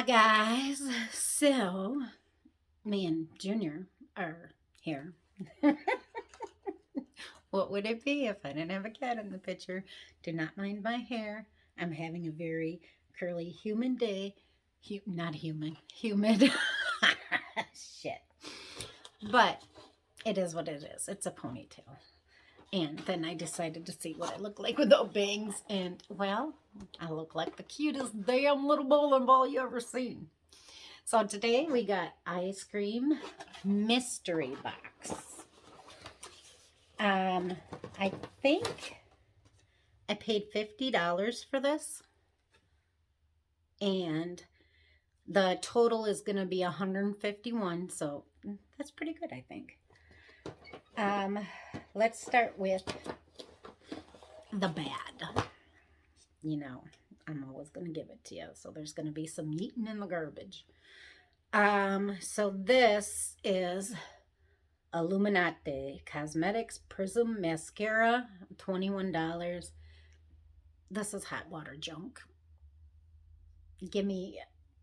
Guys. So, me and Junior are here. What would it be if I didn't have a cat in the picture? Do not mind my hair. I'm having a very curly human day. Not human, humid. Shit. But it is what it is. It's a ponytail. And then I decided to see what I look like without bangs. And, well, I look like the cutest damn little bowling ball you ever seen. So today we got Eyescream mystery box. I think I paid $50 for this. And the total is going to be $151. So that's pretty good, I think. Let's start with the bad. You know, I'm always going to give it to you. So there's going to be some eating in the garbage. So this is Illuminati Cosmetics Prism Mascara, $21. This is hot water junk. Give me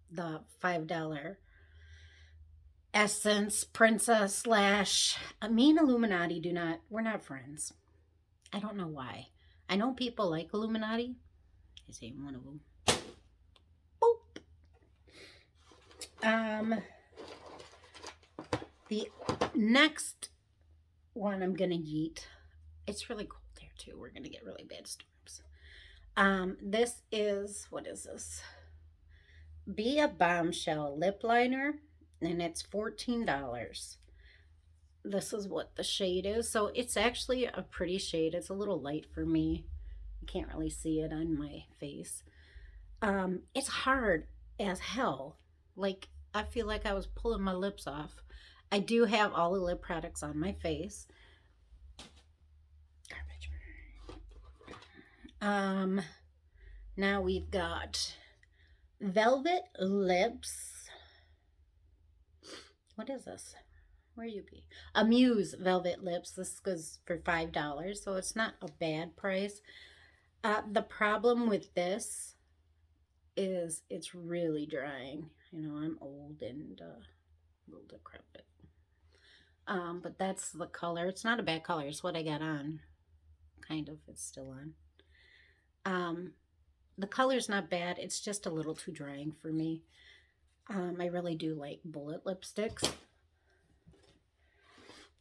the $5 Essence Princess slash me and Illuminati we're not friends. I don't know why. I know people like Illuminati. This ain't one of them. Boop. The next one I'm gonna eat. It's really cold here too. We're gonna get really bad storms. This is, what is this? Be a Bombshell lip liner, and it's $14. This is what the shade is. So it's actually a pretty shade. It's a little light for me. You can't really see it on my face. It's hard as hell. Like, I feel like I was pulling my lips off. I do have all the lip products on my face. Garbage. Now we've got Velvet Lips. What is this? Where you be? Amuse Velvet Lips. This goes for $5, so it's not a bad price. The problem with this is it's really drying. You know, I'm old and a little decrepit. But that's the color. It's not a bad color. It's what I got on. Kind of. It's still on. The color's not bad. It's just a little too drying for me. I really do like bullet lipsticks.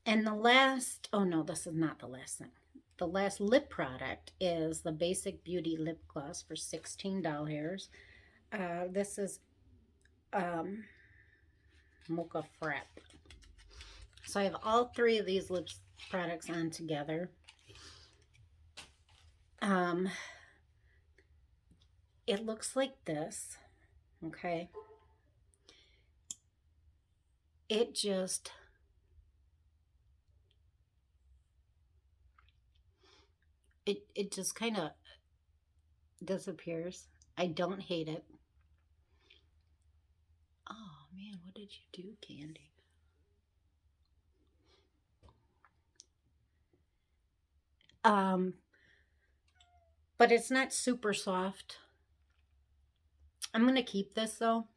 And the last, oh no, this is not the last thing. The last lip product is the Basic Beauty Lip Gloss for $16. This is Mocha Frap. So I have all three of these lip products on together. It looks like this, okay? It just, it just kind of disappears. I don't hate it. Oh man, what did you do, Candy? But it's not super soft. I'm gonna keep this though,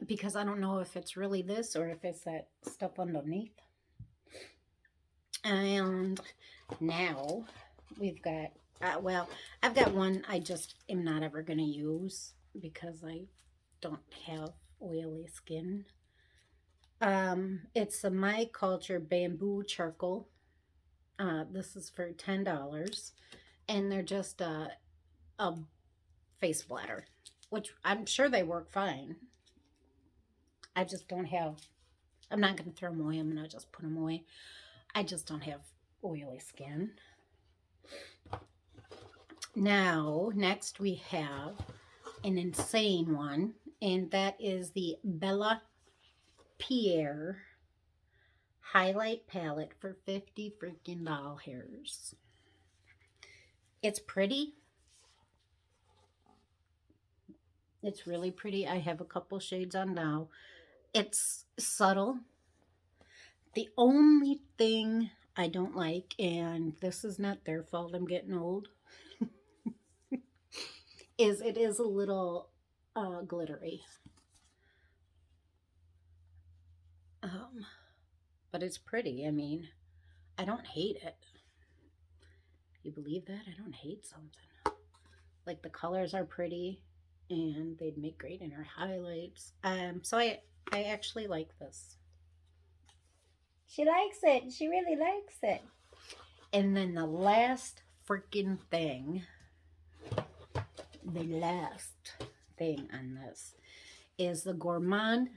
because I don't know if it's really this or if it's that stuff underneath. And now we've got, well, I've got one I just am not ever gonna use because I don't have oily skin. It's a My Culture Bamboo Charcoal. This is for $10, and they're just a face flatter, which I'm sure they work fine. I just don't have, I'm not going to throw them away. I'm going to just put them away. I just don't have oily skin. Now, next we have an insane one, and that is the Bella Pierre highlight palette for $50 freaking dollars. It's pretty. It's really pretty. I have a couple shades on now. It's subtle. The only thing I don't like, and this is not their fault, I'm getting old, is it is a little glittery. But it's pretty. I mean, I don't hate it. You believe that? I don't hate something. Like the colors are pretty and they'd make great in our highlights. So I actually like this. She likes it. She really likes it. And then the last freaking thing, the last thing on this is the Gourmand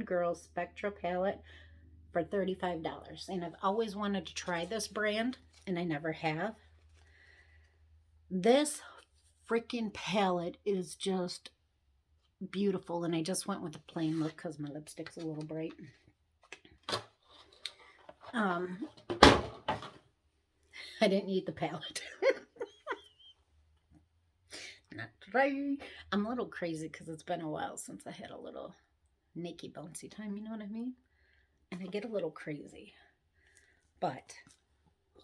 Girls Spectra palette for $35. And I've always wanted to try this brand and I never have. This freaking palette is just beautiful, and I just went with the plain look because my lipstick's a little bright. I didn't eat the palette. Not right. I'm a little crazy because it's been a while since I had a little naked bouncy time, you know what I mean? And I get a little crazy. But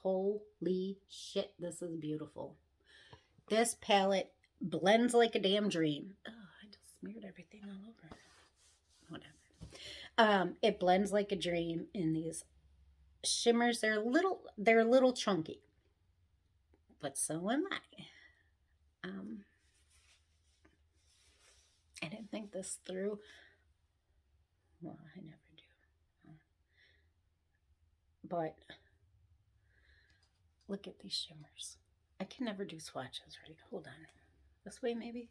holy shit, this is beautiful. This palette blends like a damn dream. Oh, I just smeared everything all over. Whatever. It blends like a dream in these shimmers. They're a little chunky, but so am I. I didn't think this through. Well, I never do. But look at these shimmers. I can never do swatches, right? Hold on. This way, maybe?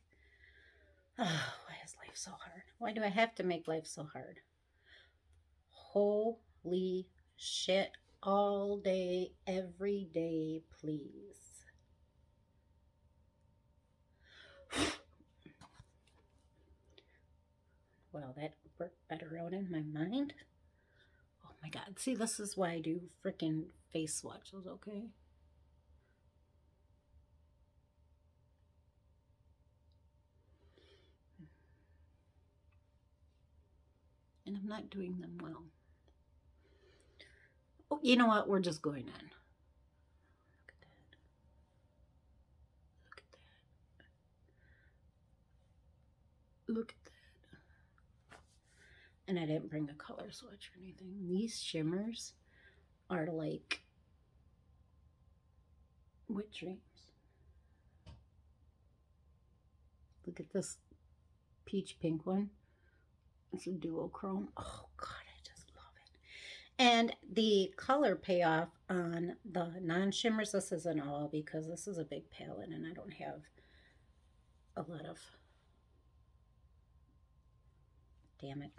Oh, why is life so hard? Why do I have to make life so hard? Holy shit. All day, every day, please. Well, that worked better out in my mind. Oh my god. See, this is why I do freaking face swatches, okay? And I'm not doing them well. Oh, you know what? We're just going in. Look at that. Look at that. Look at that. And I didn't bring a color swatch or anything. These shimmers are like wet dreams. Look at this peach pink one. It's a duochrome. Oh god, I just love it. And the color payoff on the non-shimmers, this isn't all because this is a big palette and I don't have a lot of, damn it,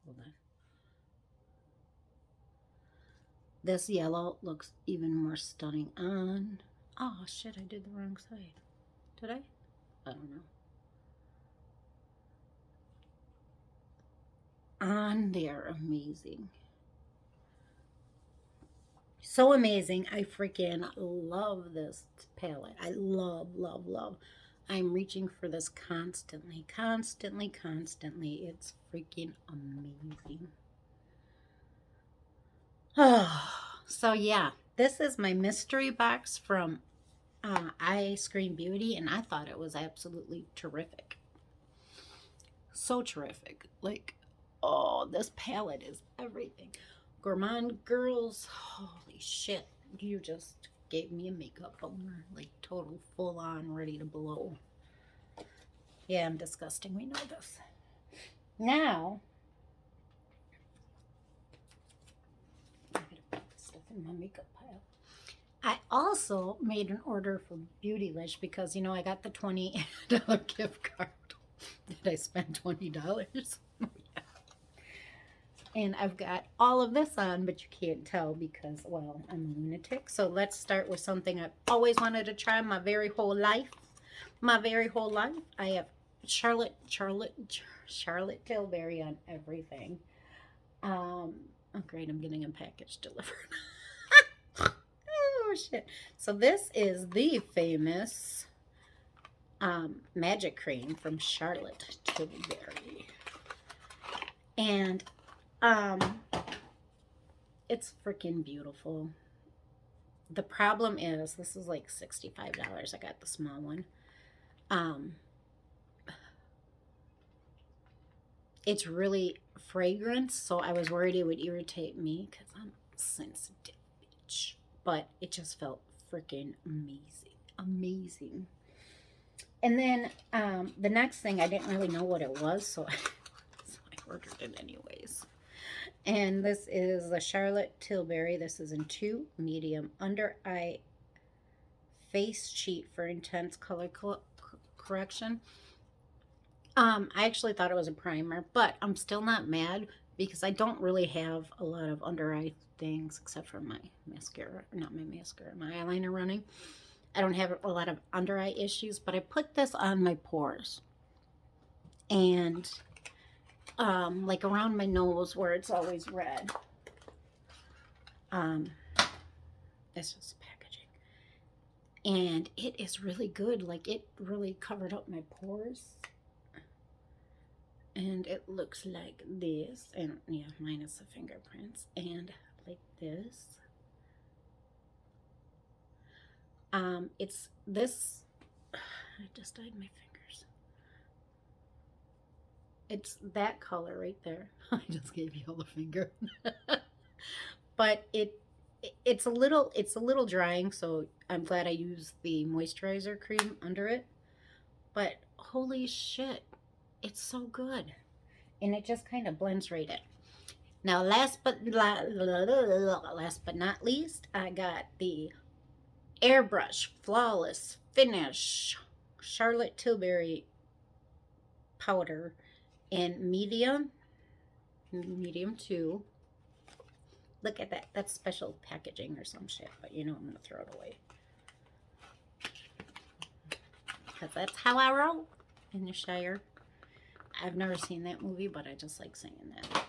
hold on. This yellow looks even more stunning on, oh shit, I did the wrong side. Did I? I don't know. On there, amazing. So amazing. I freaking love this palette. I love, love, love. I'm reaching for this constantly, constantly, constantly. It's freaking amazing. Oh, so yeah, this is my mystery box from Eyescream Beauty, and I thought it was absolutely terrific. So terrific. Like, oh, this palette is everything. Gourmand Girls, holy shit. You just gave me a makeup boner. Like, total full on, ready to blow. Yeah, I'm disgusting. We know this. Now, I'm going to put this stuff in my makeup pile. I also made an order for Beautylish because, you know, I got the $20 gift card. Did I spend $20? And I've got all of this on, but you can't tell because, well, I'm a lunatic. So let's start with something I've always wanted to try my very whole life. My very whole life. I have Charlotte Tilbury on everything. Oh, great. I'm getting a package delivered. Oh, shit. So this is the famous Magic Cream from Charlotte Tilbury. And it's freaking beautiful. The problem is, this is like $65. I got the small one. Um, it's really fragrant, so I was worried it would irritate me because I'm a sensitive bitch. But it just felt freaking amazing. Amazing. And then the next thing, I didn't really know what it was, so I ordered it anyways. And this is the Charlotte Tilbury. This is in 2 medium under eye face cheat for intense color correction. I actually thought it was a primer, but I'm still not mad because I don't really have a lot of under eye things except for my mascara, not my mascara, my eyeliner running. I don't have a lot of under eye issues, but I put this on my pores and like around my nose where it's always red. It's just packaging. And it is really good. Like, it really covered up my pores. And it looks like this. And yeah, minus the fingerprints. And like this. It's this. I just dyed my fingers. It's that color right there. I just gave you all the finger. But it's a little drying, so I'm glad I used the moisturizer cream under it. But holy shit, it's so good. And it just kind of blends right in. Now, last but not least, I got the Airbrush Flawless Finish Charlotte Tilbury powder in medium 2. Look at that. That's special packaging or some shit, but you know I'm going to throw it away. Because that's how I roll in the Shire. I've never seen that movie, but I just like saying that.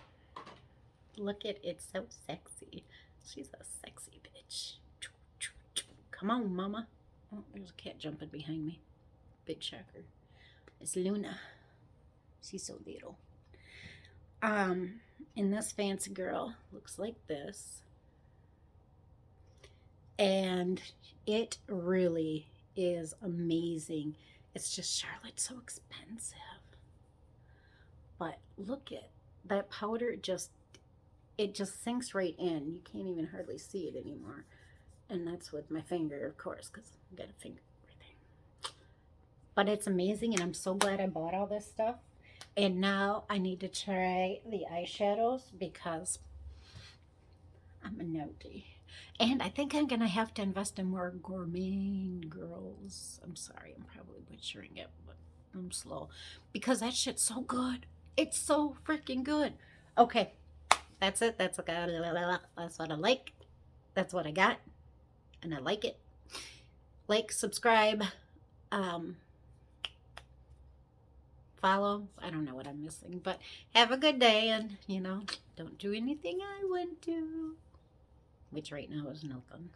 Look at it, so sexy. She's a sexy bitch. Come on, mama. Oh, there's a cat jumping behind me. Big shocker. It's Luna. She's so little. And this fancy girl looks like this. And it really is amazing. It's just Charlotte's so expensive. But look at that powder, it just sinks right in. You can't even hardly see it anymore. And that's with my finger, of course, because I've got a finger everything. But it's amazing, and I'm so glad I bought all this stuff. And now I need to try the eyeshadows because I'm a naughty. And I think I'm going to have to invest in more Gourmet Girls. I'm sorry, I'm probably butchering it, but I'm slow. Because that shit's so good. It's so freaking good. Okay, that's it. That's what I like. That's what I got. And I like it. Like, subscribe, follow. I don't know what I'm missing, but have a good day, and don't do anything I wouldn't do, which right now is nothing.